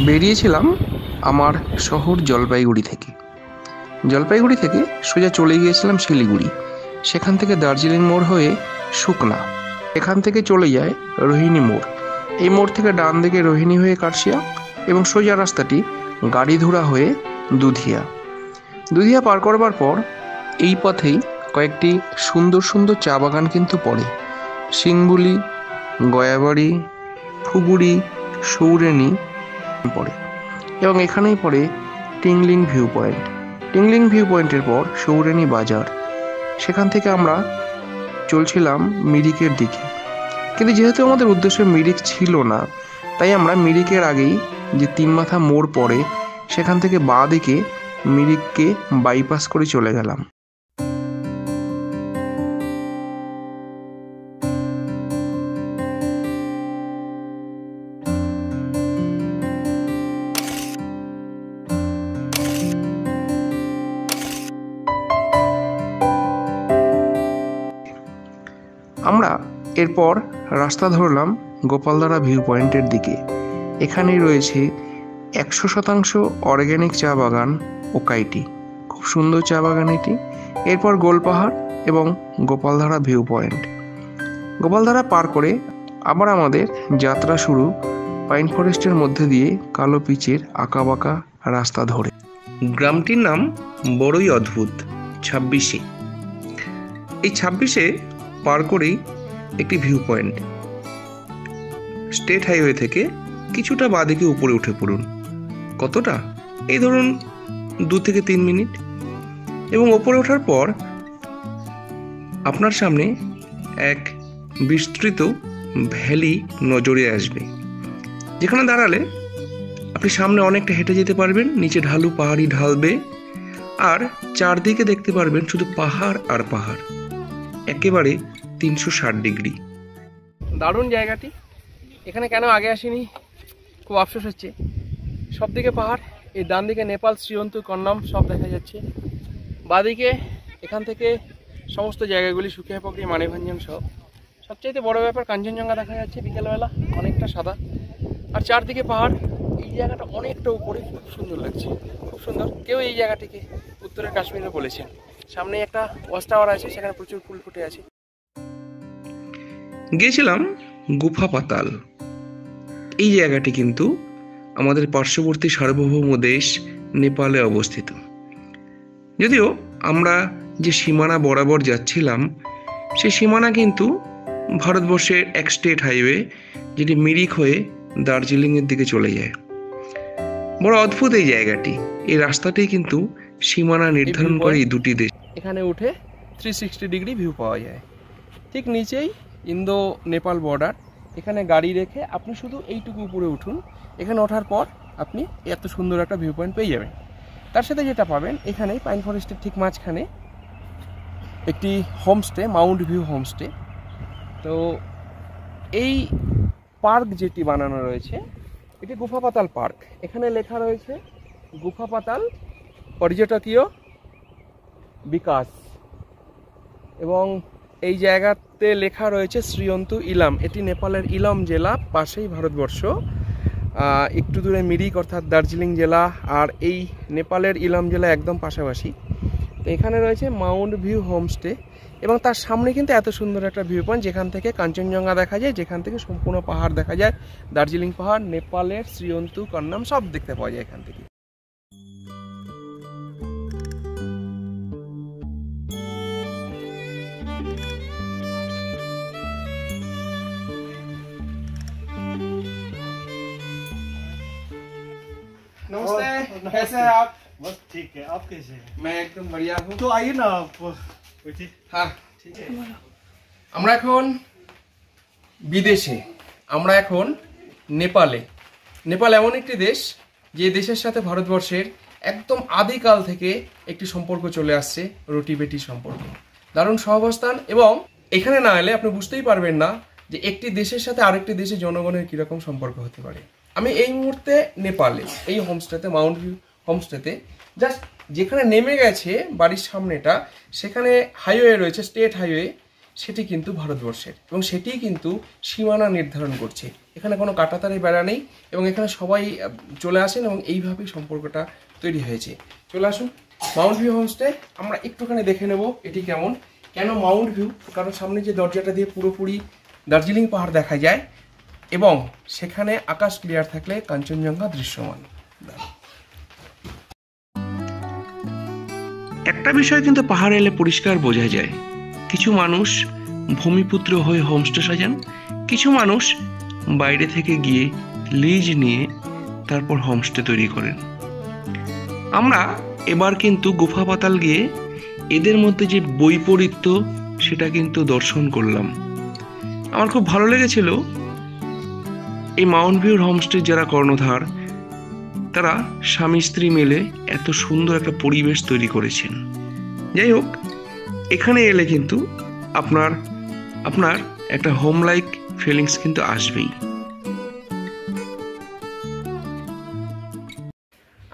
বেরিয়েছিলাম আমার শহর জলপাইগুড়ি থেকে। জলপাইগুড়ি থেকে সোজা চলে গিয়েছিলাম শিলিগুড়ি, সেখান থেকে দার্জিলিং মোড় হয়ে সুকনা, এখান থেকে চলে যায় রোহিণী মোড়। এই মোড় থেকে ডান দিকে রোহিণী হয়ে কার্শিয়া এবং সোজা রাস্তাটি গাড়িধুরা হয়ে দুধিয়া। দুধিয়া পার করবার পর এই পথেই কয়েকটি সুন্দর সুন্দর চা বাগান কিন্তু পড়ে। সিংবুলি, গয়াবাড়ি, ফুগুড়ি, সৌরেনি পড়ে এবং এখানেই পড়ে tingling view point. Tingling view পয়েন্টের পর সৌরেনি বাজার। সেখান থেকে আমরা চলছিলাম মিরিকের দিকে, কিন্তু যেহেতু আমাদের উদ্দেশ্য মিরিক ছিল না, তাই আমরা মিরিকের আগেই যে তিন মাথা মোড় পড়ে সেখান থেকে বাঁ দিকে মিরিককে বাইপাস করে চলে গেলাম। আমরা এরপর রাস্তা ধরলাম গোপালধারা ভিউ পয়েন্টের দিকে। এখানেই রয়েছে 100% অর্গ্যানিক চা বাগান ওকাইটি, খুব সুন্দর চা বাগান এটি। এরপর গোলপাহাড় এবং গোপালধারা ভিউ পয়েন্ট। গোপালধারা পার করে আবার আমাদের যাত্রা শুরু পাইন ফরেস্টের মধ্যে দিয়ে কালো পিচের আঁকাবাঁকা রাস্তা ধরে। গ্রামটির নাম বড়ই অদ্ভুত, 26। এই 26-এ পার করেই একটি ভিউ পয়েন্ট। স্টেট হাইওয়ে থেকে কিছুটা বাঁদিকে উপরে উঠে পড়ুন। কতটা? এই ধরুন 2 থেকে 3 মিনিট। এবং ওপরে ওঠার পর আপনার সামনে এক বিস্তৃত ভ্যালি নজরে আসবে, যেখানে দাঁড়ালে আপনি সামনে অনেকটা হেঁটে যেতে পারবেন। নিচে ঢালু পাহাড়ি ঢালবে আর চারদিকে দেখতে পারবেন শুধু পাহাড় আর পাহাড়, একেবারে 360 ডিগ্রি। দারুণ জায়গাটি। এখানে কেন আগে আসিনি, খুব আফসোস হচ্ছে। সব দিকে পাহাড়, এই ডান দিকে নেপাল, শ্রীয়ন্তু, কন্নম সব দেখা যাচ্ছে। বাঁদিকে এখান থেকে সমস্ত জায়গাগুলি, সুকিয়া পকড়ি, মানেভাঞ্জন সব। সবচাইতে বড় ব্যাপার কাঞ্চনজঙ্ঘা দেখা যাচ্ছে বিকেলবেলা, অনেকটা সাদা, আর চারদিকে পাহাড়। এই জায়গাটা অনেকটা উপরে, খুব সুন্দর লাগছে, খুব সুন্দর। কেউ এই জায়গাটিকে উত্তরের কাশ্মীরে বলেছেন। সামনে একটা ওয়াচ টাওয়ার আছে, সেখানে প্রচুর ফুল ফুটে আছে। গিয়েছিলাম গুফা পাতাল। এই জায়গাটি কিন্তু আমাদের পার্শ্ববর্তী সার্বভৌম দেশ নেপালে অবস্থিত। যদিও আমরা যে সীমানা বরাবর যাচ্ছিলাম, সেই সীমানা কিন্তু ভারতবর্ষের এক স্টেট হাইওয়ে, যেটি মিরিক হয়ে দার্জিলিংয়ের দিকে চলে যায়। বড় অদ্ভুত এই জায়গাটি। এই রাস্তাটি কিন্তু সীমানা নির্ধারণ করে এই দুটি দেশ। এখানে উঠে 360 ডিগ্রি ভিউ পাওয়া যায়। ঠিক নিচেই ইন্দো নেপাল বর্ডার। এখানে গাড়ি রেখে আপনি শুধু এইটুকু উপরে উঠুন। এখানে ওঠার পর আপনি এত সুন্দর একটা ভিউ পয়েন্ট পেয়ে যাবেন। তার সাথে যেটা পাবেন, এখানেই পাইন ফরেস্টের ঠিক মাঝখানে একটি হোমস্টে, মাউন্ট ভিউ হোমস্টে। তো এই পার্ক যেটি বানানো রয়েছে, এটি গুফা পাতাল পার্ক। এখানে লেখা রয়েছে গুফা পাতাল পর্যটকীয় বিকাশ, এবং এই জায়গাতে লেখা রয়েছে শ্রীয়ন্তু ইলাম। এটি নেপালের ইলাম জেলা, পাশেই ভারতবর্ষ। একটু দূরে মিরিক অর্থাৎ দার্জিলিং জেলা, আর এই নেপালের ইলাম জেলা একদম পাশাপাশি। তো এখানে রয়েছে মাউন্ট ভিউ হোমস্টে, এবং তার সামনে কিন্তু এত সুন্দর একটা ভিউ পয়েন্ট, যেখান থেকে কাঞ্চনজঙ্ঘা দেখা যায়, যেখান থেকে সম্পূর্ণ পাহাড় দেখা যায়। দার্জিলিং পাহাড়, নেপালের শ্রীয়ন্তু, কন্নম সব দেখতে পাওয়া যায় এখান থেকে। नमस्ते, कैसे हैं आप? बस ठीक है, आप कैसे हैं? मैं एकदम बढ़िया हूँ। तो आइए ना आप, बैठिए। हाँ ठीक है। আমরা এখন বিদেশে, আমরা এখন নেপালে। নেপাল এমন একটি দেশ, যে দেশের সাথে ভারতবর্ষের একদম আদিকাল থেকে একটি সম্পর্ক চলে আসছে, রুটি বেটি সম্পর্ক, দারুণ সহাবস্থান। এবং এখানে না এলে আপনি বুঝতেই পারবেন না যে একটি দেশের সাথে আরেকটি দেশের জনগণের কীরকম সম্পর্ক হতে পারে। আমি এই মুহূর্তে নেপালে, এই হোমস্টেতে, মাউন্ট ভিউ হোমস্টেতে, জাস্ট যেখানে নেমে গেছে বাড়ির সামনেটা, সেখানে হাইওয়ে রয়েছে, স্টেট হাইওয়ে। সেটি কিন্তু ভারতবর্ষের, এবং সেটিই কিন্তু সীমানা নির্ধারণ করছে। এখানে কোনো কাঁটাতারে বেড়া নেই, এবং এখানে সবাই চলে আসেন এবং এইভাবেই সম্পর্কটা তৈরি হয়েছে। চলে আসুন মাউন্ট ভিউ হোমস্টে, আমরা একটুখানি দেখে নেব এটি কেমন। কেন মাউন্ট ভিউ? কারণ সামনে যে দরজাটা দিয়ে পুরোপুরি দার্জিলিং পাহাড় দেখা যায়, এবং সেখানে আকাশ ক্লিয়ার থাকলে কাঞ্চনজঙ্ঘা দৃশ্যমান। একটা বিষয় কিন্তু পাহাড়ে এলে পরিষ্কার বোঝা যায়, কিছু মানুষ ভূমিপুত্র হয়ে হোমস্টে সাজান, কিছু মানুষ বাইরে থেকে গিয়ে লিজ নিয়ে তারপর হোমস্টে তৈরি করেন। আমরা এবার কিন্তু গুফা পাতাল গিয়ে এদের মধ্যে যে বৈপরীত্য সেটা কিন্তু দর্শন করলাম। আমার খুব ভালো লেগেছিল এই মাউন্ট ভিউর হোমস্টের যারা কর্ণধার, তারা স্বামী স্ত্রী মিলে এত সুন্দর একটা পরিবেশ তৈরি করেছেন। যাই হোক, এখানে এলে কিন্তু আপনার একটা হোম লাইক ফিলিংস কিন্তু আসবেই।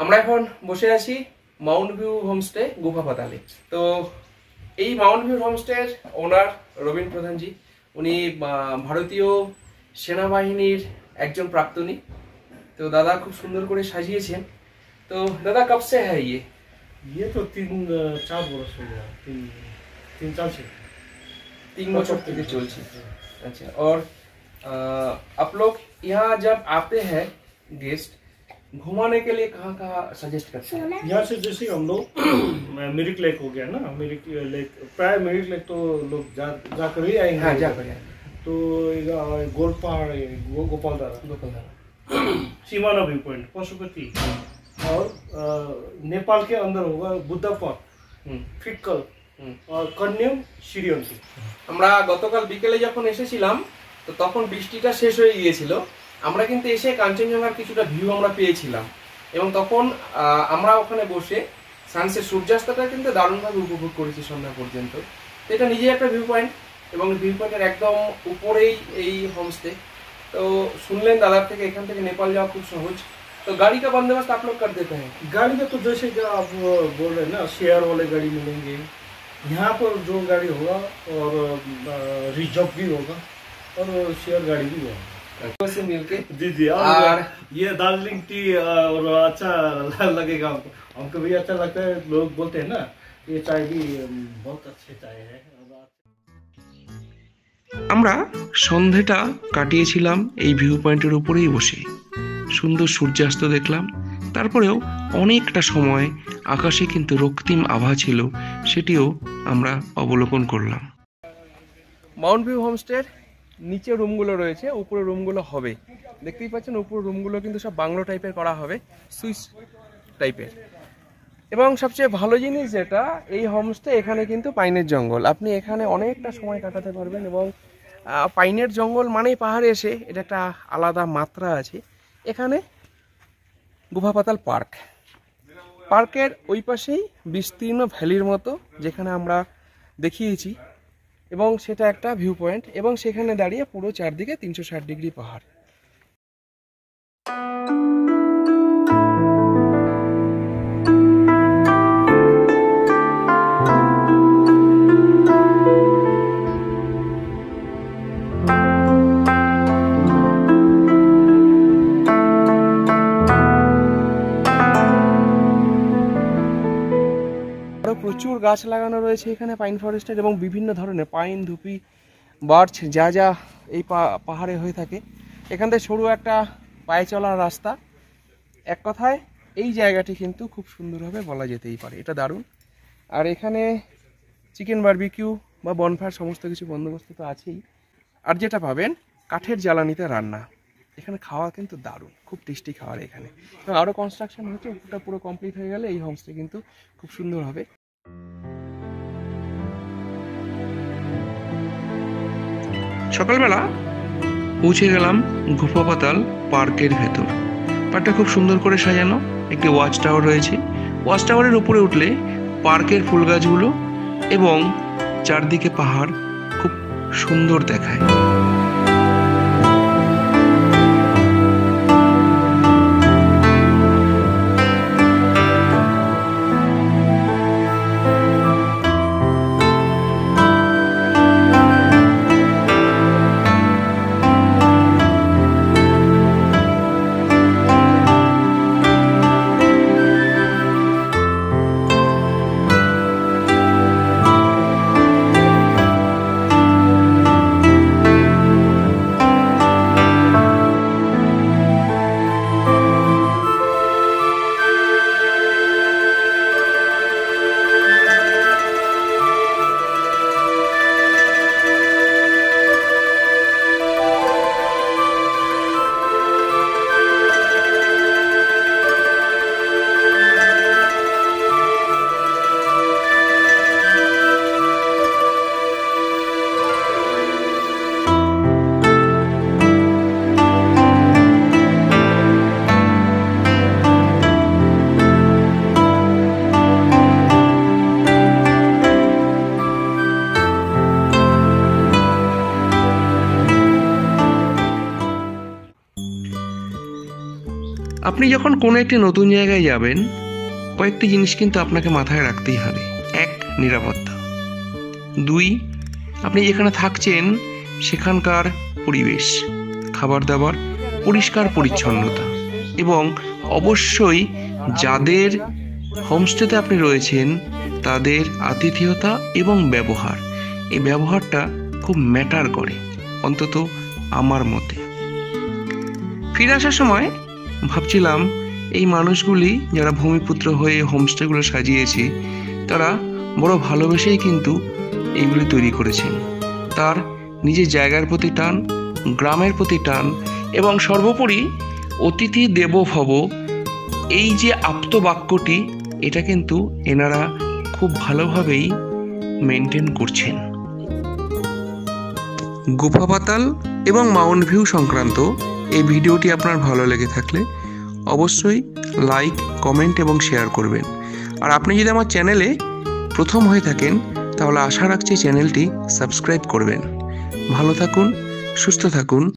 আমরা এখন বসে আছি মাউন্ট ভিউ হোমস্টে গুফা পাতালে। তো এই মাউন্ট ভিউ হোমস্টের ওনার রবীন প্রধানজি, উনি ভারতীয় সেনাবাহিনীর একজন প্রাক্তনী। তো দাদা খুব সুন্দর করে সাজিয়েছেন। তো দাদা কব সে হ্যায় ये तो 3-4 बरस हो गया, 3 साल से 3 বছর থেকে চলছে। अच्छा, और आप लोग यहाँ जब आते हैं गेस्ट घुमाने के लिए कहाँ कहाँ सजेस्ट करते हैं? यहाँ से जैसे हम लोग मिरिक लेक हो गया ना, मिरिक लेक, प्राय मिरिक लेक तो लोग जाकर ही आएंगे। हाँ, जाकर तो गोल पहाड़, गोपालधारा, सीमाना व्यू पॉइंट, पशुपति, और नेपाल के अंदर होगा बुद्धा पार्क, फिक्कल और कन्यम श्रीयंती। আমরা গতকাল বিকেলে যখন এসেছিলাম তো তখন বৃষ্টিটা শেষ হয়ে গিয়েছিল। আমরা কিন্তু এসে কাঞ্চনজঙ্ঘার কিছুটা ভিউ আমরা পেয়েছিলাম, এবং তখন আমরা ওখানে বসে সানসেট সূর্যাস্তটা কিন্তু দারুণভাবে উপভোগ করেছি সন্ধ্যা পর্যন্ত। তো এটা নিজেই একটা ভিউ পয়েন্ট, এবং ভিউ পয়েন্টের একদম উপরেই এই হোমস্টে। তো শুনলেন দাদার থেকে এখান থেকে नेपाल যাওয়া খুব সহজ। तो गाड़ी का बंदोबस्त आप लोग कर देते हैं? गाड़ी का तो जैसे कि आप बोल रहे हैं ना, शेयर वाले गाड़ी मिलेंगे यहाँ पर, जो गाड़ी होगा, और रिजर्व भी होगा और शेयर गाड़ी भी होगा से मिलके। जी जी। और ये दार्जिलिंग टी और अच्छा लगेगा हमको, हमको भी अच्छा लगता है। लोग बोलते हैं ना ये चाय भी बहुत अच्छे चाय है। আমরা সন্ধ্যাটা কাটিয়েছিলাম এই ভিউ পয়েন্টের উপরেই বসে, সুন্দর সূর্যাস্ত দেখলাম। তারপরেও অনেকটা সময় আকাশে কিন্তু রক্তিম আভা ছিল, সেটিও আমরা অবলোকন করলাম। মাউন্ট ভিউ হোমস্টের নিচে রুমগুলো রয়েছে, উপরে রুমগুলো হবে, দেখতেই পাচ্ছেন উপরে রুমগুলো কিন্তু সব বাংলো টাইপের করা হবে, সুইস টাইপের। এবং সবচেয়ে ভালো জিনিস যেটা, এই হোমস্টে এখানে কিন্তু পাইনের জঙ্গল, আপনি এখানে অনেকটা সময় কাটাতে পারবেন। এবং পাইনের জঙ্গল মানেই পাহাড়ে এসে এটা একটা আলাদা মাত্রা আছে। এখানে গুফা পাতাল পার্ক, পার্কের ওই পাশেই বিস্তীর্ণ ভ্যালির মতো যেখানে আমরা দেখিয়েছি, এবং সেটা একটা ভিউ পয়েন্ট, এবং সেখানে দাঁড়িয়ে পুরো চারদিকে 360 ডিগ্রি পাহাড়। প্রচুর গাছ লাগানো রয়েছে এখানে পাইন ফরেস্টের, এবং বিভিন্ন ধরনের পাইন, ধুপি, বার্চ, যা যা এই পাহাড়ে হয়ে থাকে। এখান থেকে সরু একটা পায়ে চলার রাস্তা। এক কথায় এই জায়গাটি কিন্তু খুব সুন্দরভাবে বলা যেতেই পারে, এটা দারুণ। আর এখানে চিকেন বারবিকিউ বা বনফায়ার সমস্ত কিছু বন্দোবস্ত তো আছেই। আর যেটা পাবেন, কাঠের জ্বালানিতে রান্না। এখানে খাওয়া কিন্তু দারুণ, খুব টেস্টি খাওয়ার এখানে। এবং আরও কনস্ট্রাকশন হচ্ছে, উপরটা পুরো কমপ্লিট হয়ে গেলে এই হোমস্টে কিন্তু খুব সুন্দর হবে। সকালবেলা পৌঁছে গেলাম গুফা পাতাল পার্কের ভেতর। পার্কটা খুব সুন্দর করে সাজানো, একটি ওয়াচ টাওয়ার রয়েছে। ওয়াচ টাওয়ারের উপরে উঠলে পার্কের ফুল গাছগুলো এবং চারদিকে পাহাড় খুব সুন্দর দেখায়। আপনি যখন কোনো একটি নতুন জায়গায় যাবেন, কয়েকটি জিনিস কিন্তু আপনাকে মাথায় রাখতেই হবে। 1, নিরাপত্তা। 2, আপনি যেখানে থাকছেন সেখানকার পরিবেশ, খাবার দাবার, পরিষ্কার পরিচ্ছন্নতা এবং অবশ্যই যাদের হোমস্টেতে আপনি রয়েছেন তাদের আতিথেয়তা এবং ব্যবহার। এই ব্যবহারটা খুব ম্যাটার করে, অন্তত আমার মতে। ফিরে আসার সময় ভাবছিলাম এই মানুষগুলি যারা ভূমিপুত্র হয়ে হোমস্টেগুলো সাজিয়েছে তারা বড় ভালোবেসেই কিন্তু এইগুলি তৈরি করেছেন। তার নিজের জায়গার প্রতি টান, গ্রামের প্রতি টান এবং সর্বোপরি অতিথি দেবো ভব, এই যে আপ্তবাক্যটি, এটা কিন্তু এনারা খুব ভালোভাবেই মেনটেন করছেন। গুফা পাতাল এবং মাউন্ট ভিউ সংক্রান্ত এই ভিডিওটি আপনার ভালো লেগে থাকলে অবশ্যই লাইক, কমেন্ট এবং শেয়ার করবেন। আর আপনি যদি আমার চ্যানেলে প্রথম হয়ে থাকেন তাহলে আশা রাখছি চ্যানেলটি সাবস্ক্রাইব করবেন। ভালো থাকুন, সুস্থ থাকুন।